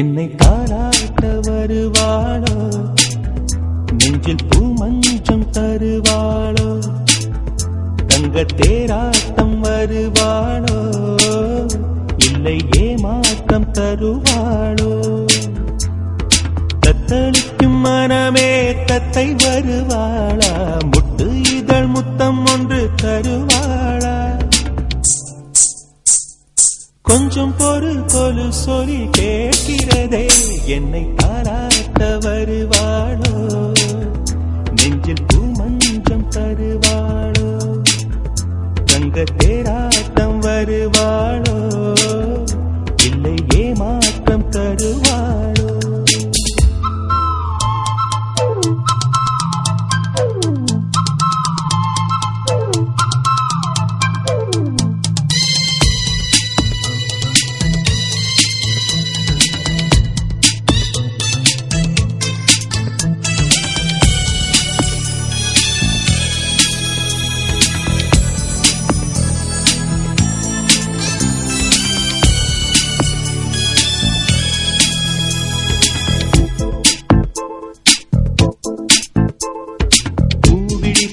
என்னை தாராட்ட வருவாளோ, நெஞ்சில் பூமஞ்சம் தருவாளோ, தங்க தேராட்டம் வருவாளோ, இல்லை ஏமாற்றம் தருவாளோ. தத்தளிக்கும் மனமே தத்தை வருவாளா, முட்டு இதழ் முத்தம் ஒன்று தருவாளா. கொஞ்சம் பொருள் கொலு சொல்லி கேட்கிறதே, என்னை தாராட்ட வருவாளோ, நெஞ்சில் பூமஞ்சம் தருவாளோ, தங்க தேராட்டம் வருவாளோ, இல்லை ஏமாற்றம் தருவாளோ.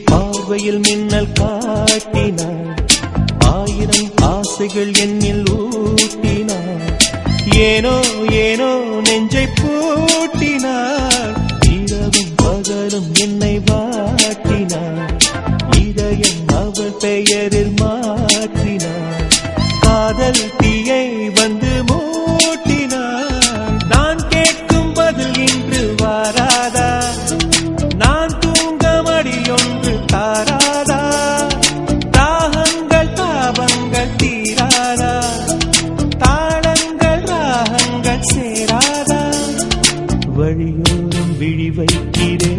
பார்வையில் மின்னல் காட்டினாள், ஆயிரம் ஆசைகள் என்னில் ஊட்டினாள், ஏனோ ஏனோ நெஞ்சை பூட்டினாள், இரவும் பகலும் என்னை வாட்டினாள், இதயம் அவள் பெயரில் மாற்றினாள், காதல் தீயை வந்து மூட்டினாள். நான் கேட்கும் பதில் இன்று வாராதா, நான் தூங்க மடியொன்று தாராதா, தாகங்கள் தாபங்கள் தீராதா, தாளங்கள் ராகங்கள் சேராதா, வழியோரம் விழி வைக்கிறே.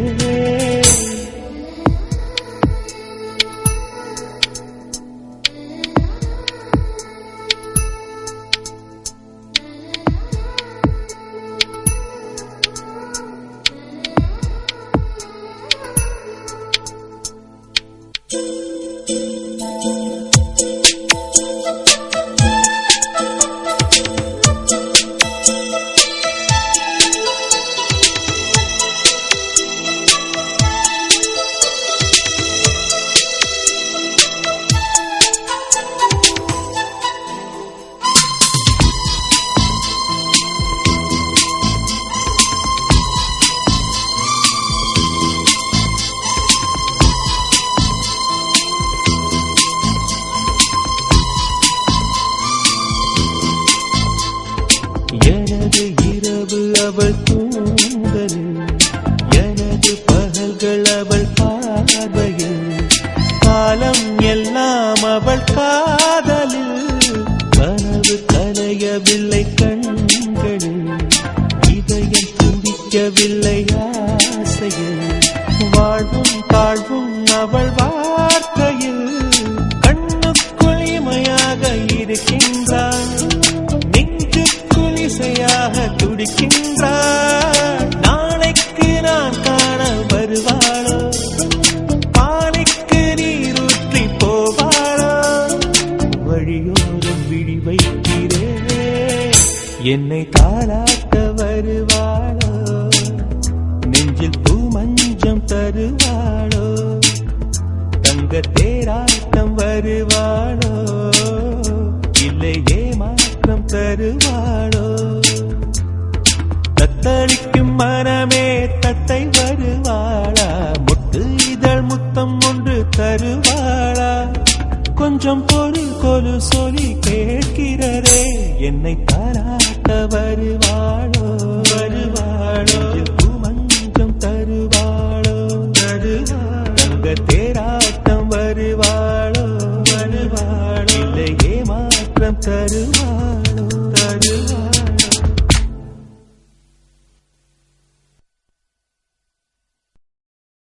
எனது இரவு அவள் தூங்கல், எனது பகல்கள் அவள் பார்வையில், காலம் எல்லாம் அவள் காதலில், கனவு கலையவில்லை கண்களில், இதயம் துடிக்கவில்லை ஆசையில், வாழ்வும் தாழ்வும் அவள் வார்த்தையில், கண்ணுக்குள் இமையாக இருக்கின்றாள், இசையாக துடிக்கின்றாள், நாளைக்கு நான் காண வருவாளோ, பாலைக்கு நீரூற்றி போவாளோ, வழியோரம் விழி வைக்கிறே, என்னை தாராட்ட வருவாளோ, நெஞ்சில் பூமஞ்சம் தருவாளோ, தங்க தேராட்டம் வருவாளோ, இல்லை ஏமாற்றம் தருவாளோ. தத்தளிக்கும் மனமே தத்தை வருவாளா, முட்டு இதழ் முத்தம் ஒன்று தருவாளா, கொஞ்சம் பொருள் கொலு சொல்லி கேட்கிறதே, என்னை தாரா